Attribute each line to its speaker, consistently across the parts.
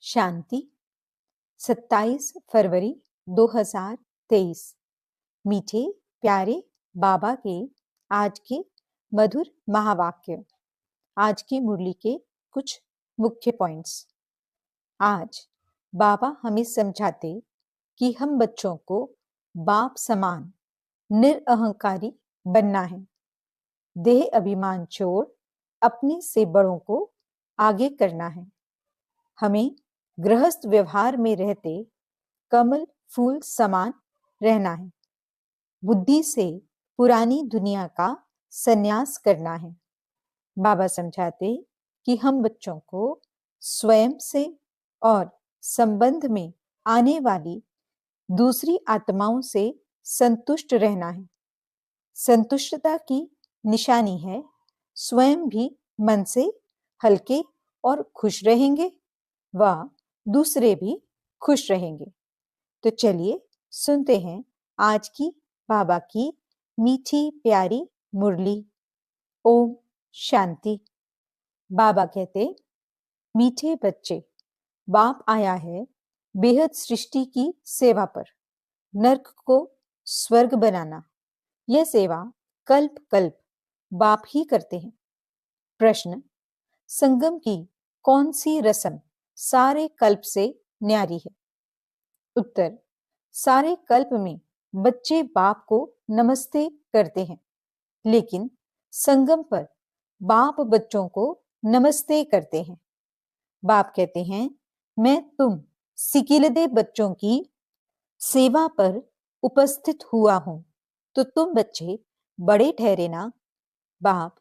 Speaker 1: शांति 27 फरवरी 2023। मीठे प्यारे बाबा के आज के मधुर महावाक्य। आज की मुरली के कुछ मुख्य पॉइंट्स। आज बाबा हमें समझाते कि हम बच्चों को बाप समान निरअहंकारी बनना है। देह अभिमान छोड़ अपने से बड़ों को आगे करना है। हमें गृहस्थ व्यवहार में रहते कमल फूल समान रहना है। बुद्धि से पुरानी दुनिया का संन्यास करना है। बाबा समझाते कि हम बच्चों को स्वयं से और संबंध में आने वाली दूसरी आत्माओं से संतुष्ट रहना है। संतुष्टता की निशानी है स्वयं भी मन से हल्के और खुश रहेंगे व दूसरे भी खुश रहेंगे। तो चलिए सुनते हैं आज की बाबा की मीठी प्यारी मुरली। ओम शांति। बाबा कहते, मीठे बच्चे, बाप आया है बेहद सृष्टि की सेवा पर, नर्क को स्वर्ग बनाना। यह सेवा कल्प कल्प बाप ही करते हैं। प्रश्न, संगम की कौन सी रस्म सारे कल्प से न्यारी है? उत्तर, सारे कल्प में बच्चे बाप को नमस्ते करते हैं, लेकिन संगम पर बाप बच्चों को नमस्ते करते हैं। बाप कहते हैं, मैं तुम सिकिलदे बच्चों की सेवा पर उपस्थित हुआ हूं, तो तुम बच्चे बड़े ठहरे ना। बाप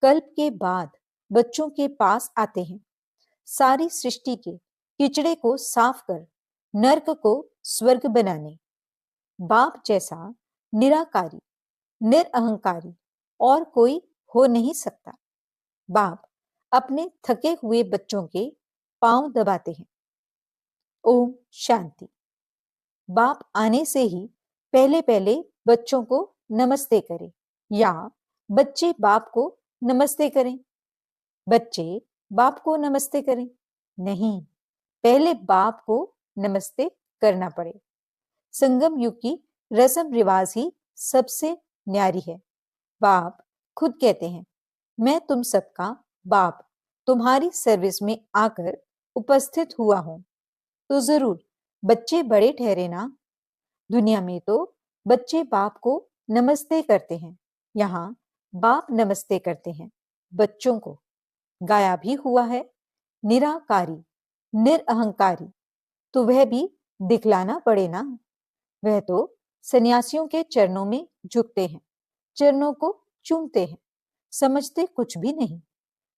Speaker 1: कल्प के बाद बच्चों के पास आते हैं, सारी सृष्टि के किचड़े को साफ कर नर्क को स्वर्ग बनाने। बाप जैसा निराकारी निरअहंकारी और कोई हो नहीं सकता। बाप अपने थके हुए बच्चों के पांव दबाते हैं। ओम शांति। बाप आने से ही पहले पहले बच्चों को नमस्ते करें या बच्चे बाप को नमस्ते करें? बच्चे बाप को नमस्ते करें? नहीं, पहले बाप को नमस्ते करना पड़े। संगम युग की रस्म रिवाज ही सबसे न्यारी है। बाप खुद कहते हैं, मैं तुम सबका बाप तुम्हारी सर्विस में आकर उपस्थित हुआ हूं, तो जरूर बच्चे बड़े ठहरे ना। दुनिया में तो बच्चे बाप को नमस्ते करते हैं, यहाँ बाप नमस्ते करते हैं बच्चों को। गाया भी हुआ है, निराकारी निरअहंकारी, तो वह भी दिखलाना पड़े ना। वह तो सन्यासियों के चरणों में झुकते हैं, चरणों को चूमते हैं, समझते कुछ भी नहीं।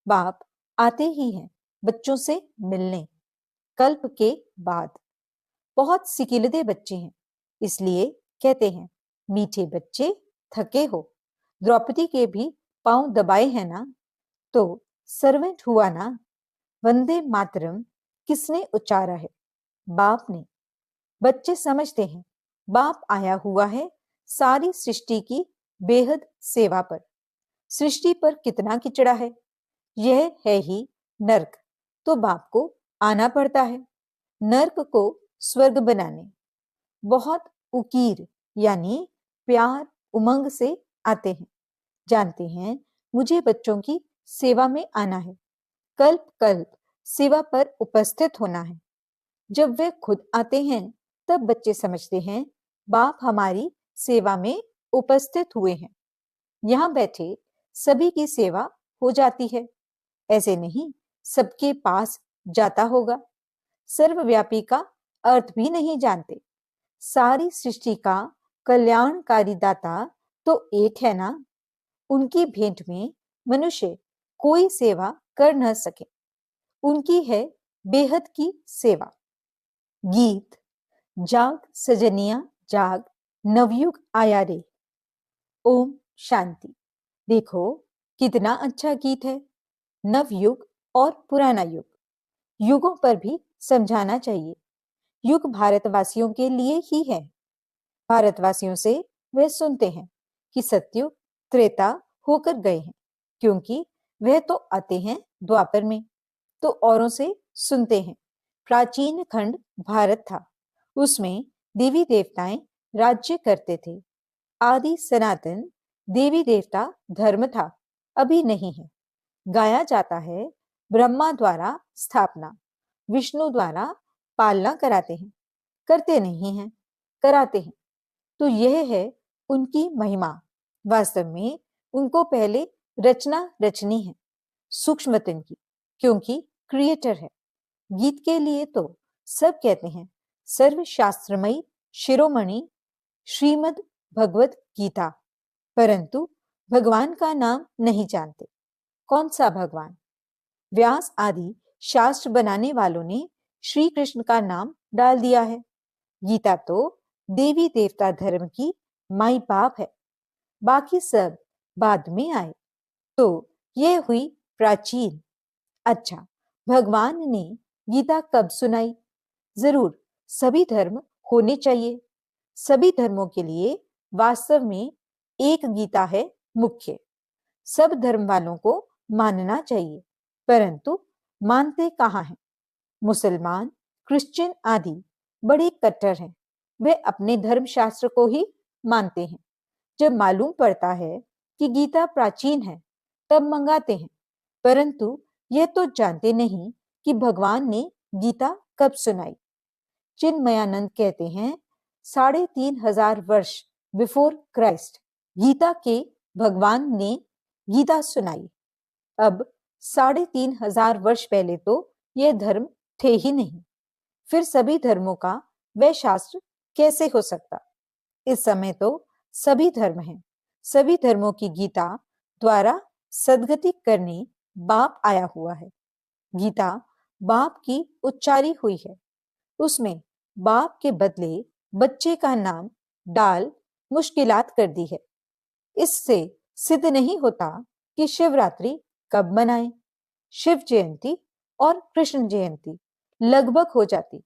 Speaker 1: बाप आते ही हैं बच्चों से मिलने कल्प के बाद। बहुत सिकिलदे बच्चे हैं, इसलिए कहते हैं, मीठे बच्चे थके हो, द्रौपदी के भी पांव दबाए हैं ना, तो सर्वेंट हुआ ना। वंदे मातरम किसने उच्चारा है? बाप ने। बच्चे समझते हैं बाप आया हुआ है सारी सृष्टि की बेहद सेवा पर। सृष्टि पर कितना किचड़ा है, यह है ही नर्क, तो बाप को आना पड़ता है नर्क को स्वर्ग बनाने। बहुत उकीर यानी प्यार उमंग से आते हैं, जानते हैं मुझे बच्चों की सेवा में आना है, कल्प कल्प सेवा पर उपस्थित होना है। जब वे खुद आते हैं तब बच्चे समझते हैं बाप हमारी सेवा में उपस्थित हुए हैं, यहाँ बैठे सभी की सेवा हो जाती है। ऐसे नहीं सबके पास जाता होगा। सर्वव्यापी का अर्थ भी नहीं जानते। सारी सृष्टि का कल्याणकारी दाता तो एक है ना। उनकी भेंट में मनुष्य कोई सेवा कर न सके, उनकी है बेहद की सेवा। गीत, जाग सजनिया जाग, नवयुग आया रे। ओम शांति। देखो कितना अच्छा गीत है। नवयुग और पुराना युग, युगों पर भी समझाना चाहिए। युग भारतवासियों के लिए ही है। भारतवासियों से वे सुनते हैं कि सत्युग त्रेता होकर गए हैं, क्योंकि वह तो आते हैं द्वापर में, तो औरों से सुनते हैं प्राचीन खंड भारत था। उसमें देवी देवताएं राज्य करते थे। आदि सनातन देवी देवता धर्म था, अभी नहीं है। गाया जाता है, ब्रह्मा द्वारा स्थापना, विष्णु द्वारा पालना कराते हैं, करते नहीं हैं, कराते हैं। तो यह है उनकी महिमा। वास्तव में उनको पहले रचना रचनी है, सूक्ष्मतन की, क्योंकि क्रिएटर है। गीत के लिए तो सब कहते हैं सर्वशास्त्रमयी शिरोमणि श्रीमद् भगवत गीता, परंतु भगवान का नाम नहीं जानते। कौन सा भगवान? व्यास आदि शास्त्र बनाने वालों ने श्री कृष्ण का नाम डाल दिया है। गीता तो देवी देवता धर्म की माई बाप है, बाकी सब बाद में आए। तो यह हुई प्राचीन। अच्छा, भगवान ने गीता कब सुनाई? जरूर सभी धर्म होने चाहिए। सभी धर्मों के लिए वास्तव में एक गीता है मुख्य। सब धर्म वालों को मानना चाहिए, परंतु मानते कहाँ हैं? मुसलमान, क्रिश्चियन आदि बड़े कट्टर हैं। वे अपने धर्म शास्त्र को ही मानते हैं। जब मालूम पड़ता है कि गीता प्राचीन है, तब मंगाते हैं, परंतु यह तो जानते नहीं कि भगवान ने गीता कब सुनाई। चिन्मयानंद कहते हैं 3500 वर्ष बिफोर क्राइस्ट गीता के भगवान ने गीता सुनाई। अब 3500 वर्ष पहले तो यह धर्म थे ही नहीं, फिर सभी धर्मों का वह शास्त्र कैसे हो सकता? इस समय तो सभी धर्म हैं। सभी धर्मों की गीता द्वारा सदगति करने बाप आया हुआ है। गीता बाप की उच्चारी हुई है। उसमें बाप के बदले बच्चे का नाम डाल मुश्किलात कर दी है। इससे सिद्ध नहीं होता कि शिवरात्रि कब मनाएं। शिव जयंती और कृष्ण जयंती लगभग हो जाती।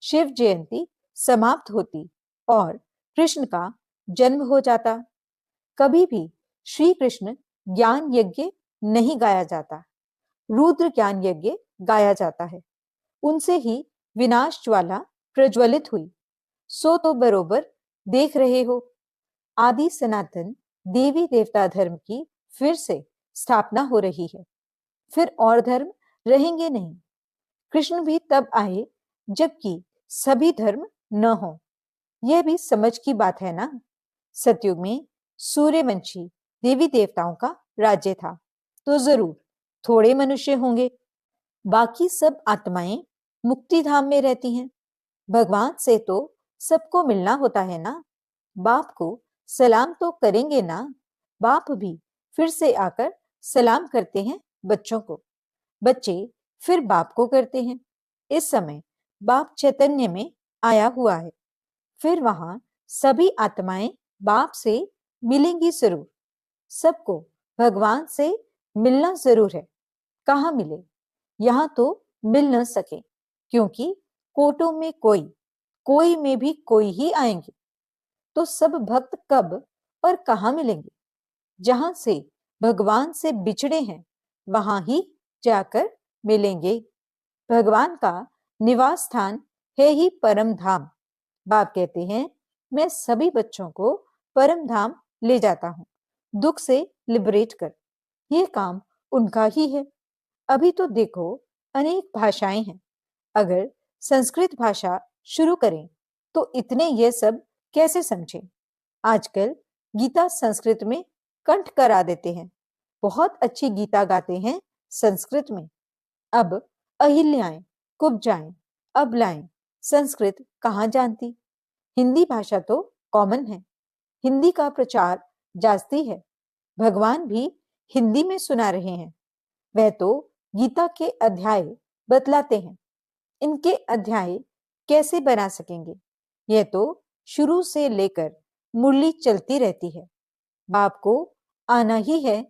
Speaker 1: शिव जयंती समाप्त होती और कृष्ण का जन्म हो जाता। कभी भी श्री कृष्ण ज्ञान यज्ञ नहीं गाया जाता, रुद्र ज्ञान यज्ञ गाया जाता है। उनसे ही विनाश ज्वाला प्रज्वलित हुई। सो तो बरोबर देख रहे हो, आदि सनातन देवी देवता धर्म की फिर से स्थापना हो रही है। फिर और धर्म रहेंगे नहीं। कृष्ण भी तब आए जबकि सभी धर्म न हो। यह भी समझ की बात है ना। सतयुग में सूर्यवंशी देवी देवताओं का राज्य था, तो जरूर थोड़े मनुष्य होंगे। बाकी सब आत्माएं मुक्ति धाम में रहती हैं। भगवान से तो सबको मिलना होता है ना। बाप को सलाम तो करेंगे ना। बाप भी फिर से आकर सलाम करते हैं बच्चों को, बच्चे फिर बाप को करते हैं। इस समय बाप चैतन्य में आया हुआ है। फिर वहां सभी आत्माएं बाप से मिलेंगी जरूर। सबको भगवान से मिलना जरूर है। कहाँ मिले? यहाँ तो मिल न सके, क्योंकि कोटों में कोई में भी कोई ही आएंगे। तो सब भक्त कब और कहाँ मिलेंगे? जहां से भगवान से बिछड़े हैं, वहां ही जाकर मिलेंगे। भगवान का निवास स्थान है ही परम धाम। बाप कहते हैं, मैं सभी बच्चों को परम धाम ले जाता हूँ, दुख से लिबरेट कर। यह काम उनका ही है। अभी तो देखो, अनेक भाषाएं हैं। अगर संस्कृत भाषा शुरू करें तो इतने ये सब कैसे समझें? आजकल गीता संस्कृत में कंठ करा देते हैं। बहुत अच्छी गीता गाते हैं संस्कृत में। अब अहिल्याएं, कुब्जाएं, अबलाएं संस्कृत कहाँ जानती? हिंदी भाषा तो कॉमन है। हिंदी का प्रचार जास्ती है। भगवान भी हिंदी में सुना रहे हैं। वह तो गीता के अध्याय बतलाते हैं। इनके अध्याय कैसे बना सकेंगे? यह तो शुरू से लेकर मुरली चलती रहती है। बाप को आना ही है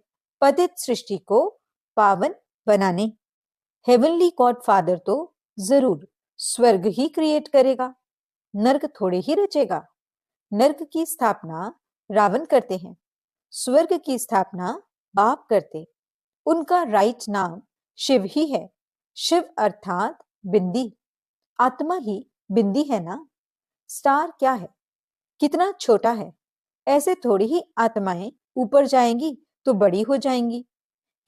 Speaker 1: पतित सृष्टि को पावन बनाने। हेवनली गॉड फादर तो जरूर स्वर्ग ही क्रिएट करेगा, नर्क थोड़े ही रचेगा। नर्क की स्थापना रावण करते हैं, स्वर्ग की स्थापना बाप करते। उनका राइट नाम शिव ही है। शिव अर्थात बिंदी। आत्मा ही बिंदी है ना। स्टार क्या है, कितना छोटा है। ऐसे थोड़ी ही आत्माएं ऊपर जाएंगी तो बड़ी हो जाएंगी।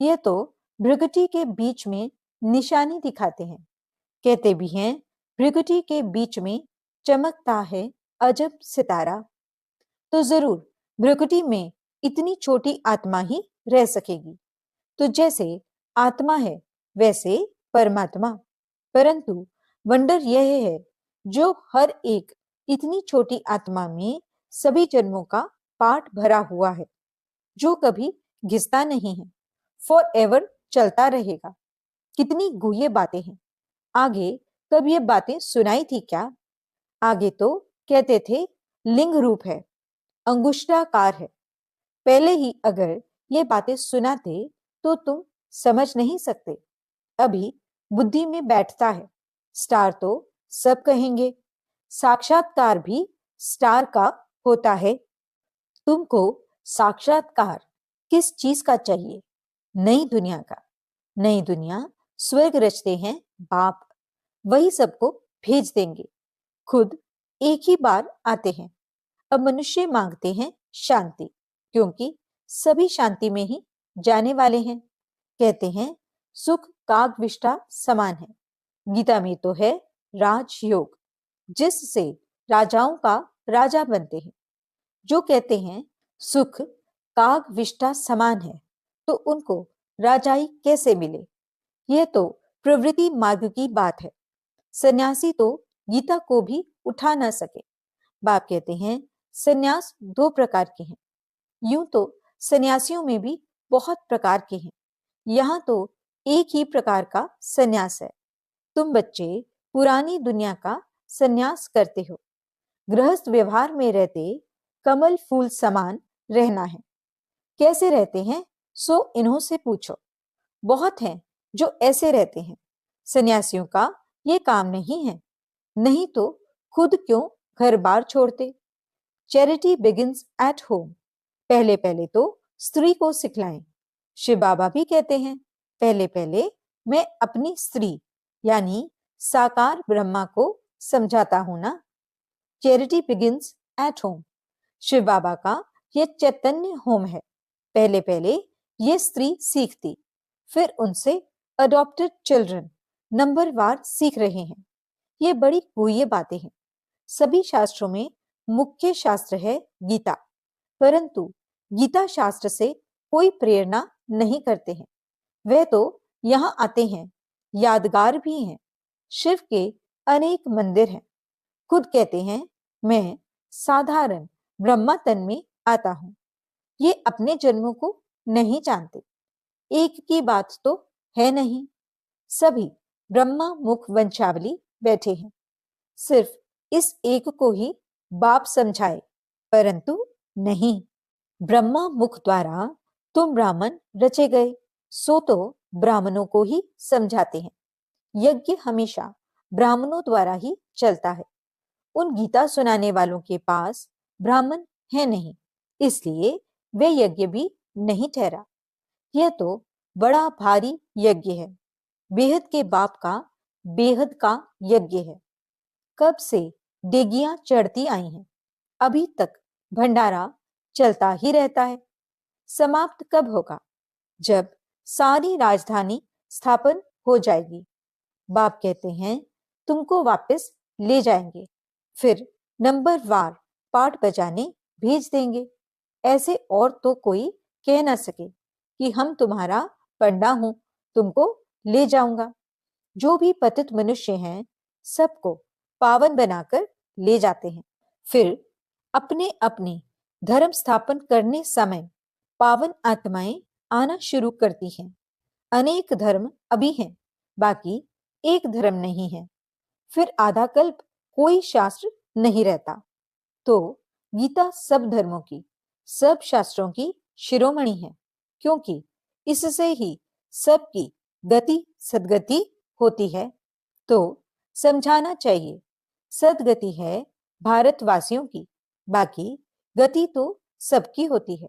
Speaker 1: यह तो भृगुटी के बीच में निशानी दिखाते हैं। कहते भी हैं भृगुटी के बीच में चमकता है अजब सितारा। तो जरूर भृगुटी में इतनी छोटी आत्मा ही रह सकेगी। तो जैसे आत्मा है वैसे परमात्मा। परंतु वंडर यह है जो हर एक इतनी छोटी आत्मा में सभी जन्मों का पाठ भरा हुआ है, जो कभी घिसता नहीं है, फॉर एवर चलता रहेगा। कितनी गुह्य बातें हैं। आगे कब ये बातें सुनाई थी क्या? आगे तो कहते थे लिंग रूप है, अंगुष्ठाकार है। पहले ही अगर ये बातें सुनाते तो तुम समझ नहीं सकते। अभी बुद्धि में बैठता है। स्टार तो सब कहेंगे, साक्षात्कार भी स्टार का होता है। तुमको साक्षात्कार किस चीज का चाहिए? नई दुनिया का। नई दुनिया स्वर्ग रचते हैं बाप, वही सबको भेज देंगे। खुद एक ही बार आते हैं। अब मनुष्य मांगते हैं शांति, क्योंकि सभी शांति में ही जाने वाले हैं। कहते हैं सुख कागविष्ठा समान है। गीता में तो है राजयोग, जिससे राजाओं का राजा बनते हैं। जो कहते हैं सुख कागविष्ठा समान है, तो उनको राजाई कैसे मिले? यह तो प्रवृत्ति मार्ग की बात है। सन्यासी तो गीता को भी उठा न सके। बाप कहते हैं सन्यास दो प्रकार के हैं। यूं तो सन्यासियों में भी बहुत प्रकार के हैं। यहाँ तो एक ही प्रकार का सन्यास है। तुम बच्चे पुरानी दुनिया का सन्यास करते हो। गृहस्थ व्यवहार में रहते कमल फूल समान रहना है। कैसे रहते हैं सो इन्हों से पूछो। बहुत हैं जो ऐसे रहते हैं। सन्यासियों का ये काम नहीं है। नहीं तो खुद क्यों घर बार छोड़ते? Charity begins at home. पहले पहले तो स्त्री को सिखलाएं। शिव बाबा भी कहते हैं पहले पहले मैं अपनी स्त्री यानी साकार ब्रह्मा को समझाता हूं ना। Charity begins at home. Shiv Baba का यह चैतन्य होम है। पहले पहले ये स्त्री सीखती, फिर उनसे अडॉप्टेड चिल्ड्रन नंबरवार सीख रहे हैं। ये बड़ी गुह्य बातें हैं। सभी शास्त्रों में मुख्य शास्त्र है गीता, परंतु गीता शास्त्र से कोई प्रेरणा नहीं करते हैं। वे तो यहाँ आते हैं, यादगार भी हैं। शिव के अनेक मंदिर हैं। खुद कहते हैं मैं साधारण ब्रह्मा तन में आता हूं। ये अपने जन्मों को नहीं जानते। एक की बात तो है नहीं। सभी ब्रह्मा मुख वंशावली बैठे हैं। सिर्फ इस एक को ही बाप समझाए, परंतु नहीं। ब्रह्मा मुख द्वारा तुम ब्राह्मण रचे गए, सो तो ब्राह्मणों को ही समझाते हैं। यज्ञ हमेशा ब्राह्मणों द्वारा ही चलता है। उन गीता सुनाने वालों के पास ब्राह्मण है नहीं, इसलिए वे यज्ञ भी नहीं ठहरा। यह तो बड़ा भारी यज्ञ है। बेहद के बाप का बेहद का यज्ञ है। कब से डेगियां चढ़ती आई हैं, अभी तक भंडारा चलता ही रहता है। समाप्त कब होगा? जब सारी राजधानी स्थापन हो जाएगी। बाप कहते हैं तुमको वापस ले जाएंगे, फिर नंबरवार पाठ बजाने भेज देंगे। ऐसे और तो कोई कह ना सके कि हम तुम्हारा पंडा हूं, तुमको ले जाऊंगा। जो भी पतित मनुष्य हैं सबको पावन बनाकर ले जाते हैं। फिर अपने अपने धर्म स्थापन करने समय पावन आत्माएं आना शुरू करती हैं। अनेक धर्म अभी हैं, बाकी एक धर्म नहीं है। फिर आधा कल्प कोई शास्त्र नहीं रहता। तो गीता सब धर्मों की, सब शास्त्रों की शिरोमणि है, क्योंकि इससे ही सबकी गति सदगति होती है। तो समझाना चाहिए सदगति है भारतवासियों की, बाकी गति तो सबकी होती है।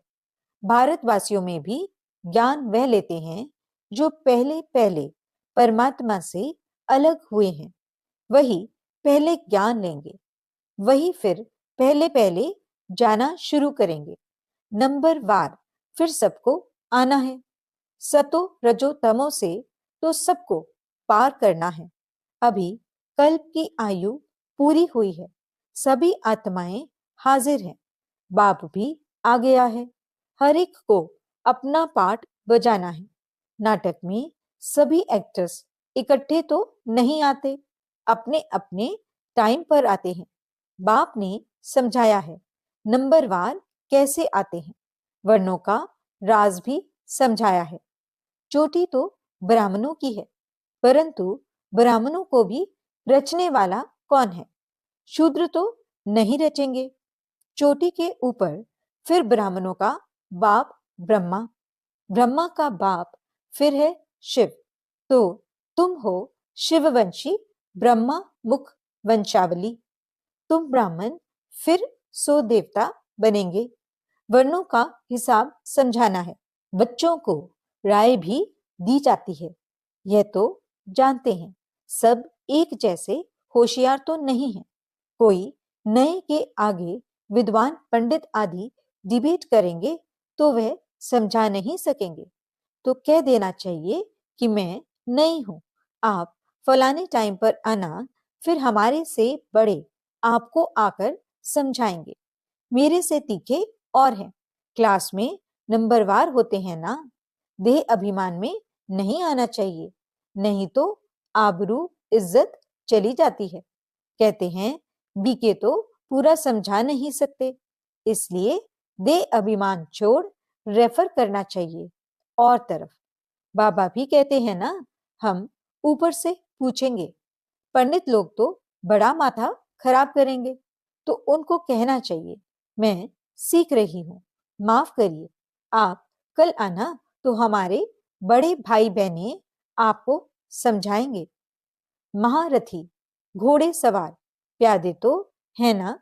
Speaker 1: भारतवासियों में भी ज्ञान वह लेते हैं जो पहले पहले परमात्मा से अलग हुए हैं। वही पहले ज्ञान लेंगे, वही फिर पहले पहले जाना शुरू करेंगे। नंबर वार फिर सबको आना है। सतो रजो तमो से तो सबको पार करना है। अभी कल्प की आयु पूरी हुई है, सभी आत्माएं हाजिर हैं, बाप भी आ गया है। हर एक को अपना पार्ट बजाना है। नाटक में सभी एक्टर्स इकट्ठे तो नहीं आते, अपने अपने टाइम पर आते हैं। बाप ने समझाया है नंबरवार कैसे आते हैं, वर्णों का राज भी समझाया है। चोटी तो ब्राह्मणों की है, परंतु ब्राह्मणों को भी रचने वाला कौन है? शूद्र तो नहीं रचेंगे। चोटी के ऊपर फिर ब्राह्मणों का बाप ब्रह्मा, ब्रह्मा का बाप फिर है शिव। तो तुम हो शिववंशी ब्रह्मा मुख वंशावली। तुम ब्राह्मण फिर सो देवता बनेंगे। वर्णों का हिसाब समझाना है। बच्चों को राय भी दी जाती है। यह तो जानते हैं सब एक जैसे होशियार तो नहीं है। कोई नए के आगे विद्वान पंडित आदि डिबेट करेंगे तो वह समझा नहीं सकेंगे। तो कह देना चाहिए कि मैं नहीं हूं, आप फलाने टाइम पर आना, फिर हमारे से बड़े आपको आकर समझाएंगे। मेरे से तीखे और हैं, क्लास में नंबरवार होते हैं ना। देह अभिमान में नहीं आना चाहिए, नहीं तो आबरू इज्जत चली जाती है। कहते हैं बीके तो पूरा समझा नहीं सकते, इसलिए देह अभिमान छोड़ रेफर करना चाहिए। और तरफ बाबा भी कहते हैं ना, हम ऊपर से पूछेंगे। पंडित लोग तो बड़ा माथा खराब करेंगे, तो उनको कहना चाहिए मैं सीख रही हूं, माफ करिए, आप कल आना तो हमारे बड़े भाई बहने आपको समझाएंगे। महारथी, घोड़े सवार, प्यादे तो है ना,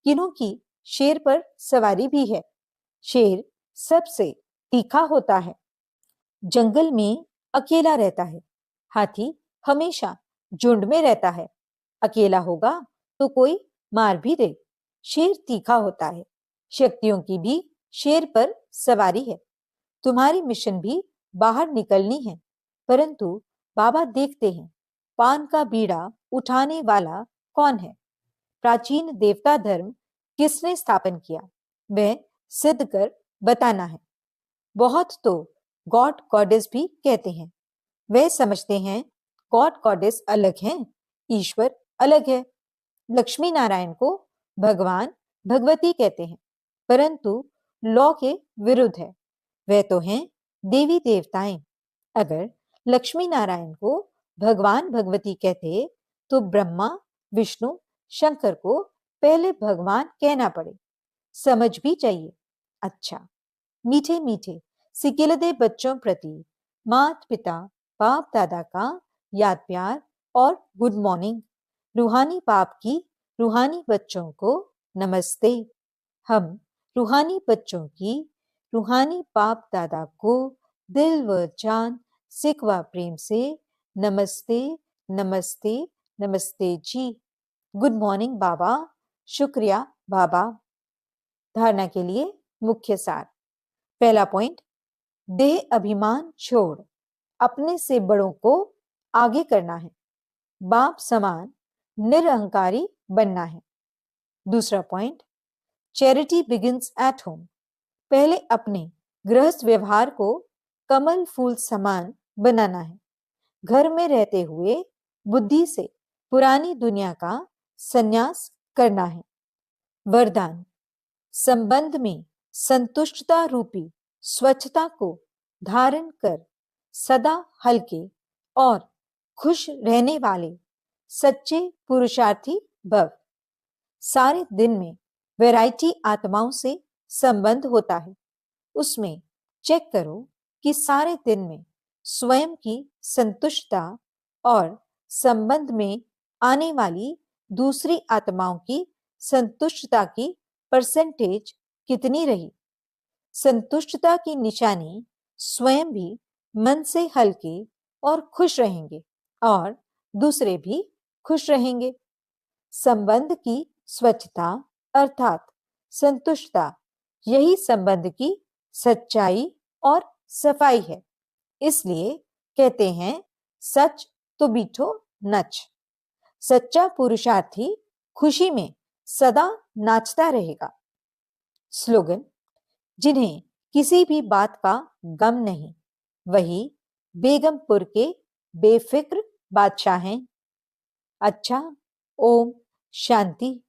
Speaker 1: किन्हों की शेर पर सवारी भी है। शेर सबसे तीखा होता है, जंगल में अकेला रहता है। हाथी हमेशा झुंड में रहता है, अकेला होगा तो कोई मार भी दे। शेर तीखा होता है, शक्तियों की भी शेर पर सवारी है। तुम्हारी मिशन भी बाहर निकलनी है, परंतु बाबा देखते हैं पान का बीड़ा उठाने वाला कौन है। प्राचीन देवता धर्म किसने स्थापन किया, वह सिद्ध कर बताना है। बहुत तो गॉड गॉडेस भी कहते हैं, वे समझते हैं गॉड गॉडेस अलग हैं, ईश्वर अलग है। लक्ष्मी नारायण को भगवान भगवती कहते हैं, परंतु लॉ के विरुद्ध है। वे तो हैं देवी देवताएं। अगर लक्ष्मी नारायण को भगवान भगवती कहते तो ब्रह्मा विष्णु शंकर को पहले भगवान कहना पड़े, समझ भी चाहिए। अच्छा, मीठे मीठे सिकिलदे बच्चों प्रति मात पिता बाप दादा का याद प्यार और गुड मॉर्निंग। रूहानी बाप की रूहानी बच्चों को नमस्ते। हम रूहानी बच्चों की रूहानी बाप दादा को दिल व जान सिकवा प्रेम से नमस्ते नमस्ते नमस्ते जी। गुड मॉर्निंग बाबा, शुक्रिया बाबा। धारणा के लिए मुख्य सार। पहला पॉइंट, देह अभिमान छोड़ अपने से बड़ों को आगे करना है, बाप समान निरहंकारी बनना है। दूसरा point, charity begins at home. पहले अपने गृहस्थ व्यवहार को कमल फूल समान बनाना है। घर में रहते हुए बुद्धि से पुरानी दुनिया का संन्यास करना है। वरदान, संबंध में संतुष्टता रूपी स्वच्छता को धारण कर सदा हल्के और खुश रहने वाले सच्चे पुरुषार्थी भव। सारे दिन में वैरायटी आत्माओं से संबंध होता है, उसमें चेक करो कि सारे दिन में स्वयं की संतुष्टता और संबंध में आने वाली दूसरी आत्माओं की संतुष्टता की परसेंटेज कितनी रही। संतुष्टता की निशानी स्वयं भी मन से हल्के और खुश रहेंगे और दूसरे भी खुश रहेंगे। संबंध की स्वच्छता अर्थात संतुष्टता, यही संबंध की सच्चाई और सफाई है। इसलिए कहते हैं सच तो बीठो नच। सच्चा पुरुषार्थी खुशी में सदा नाचता रहेगा। स्लोगन, जिन्हें किसी भी बात का गम नहीं, वही बेगमपुर के बेफिक्र बादशाह हैं। अच्छा, ओम शांति।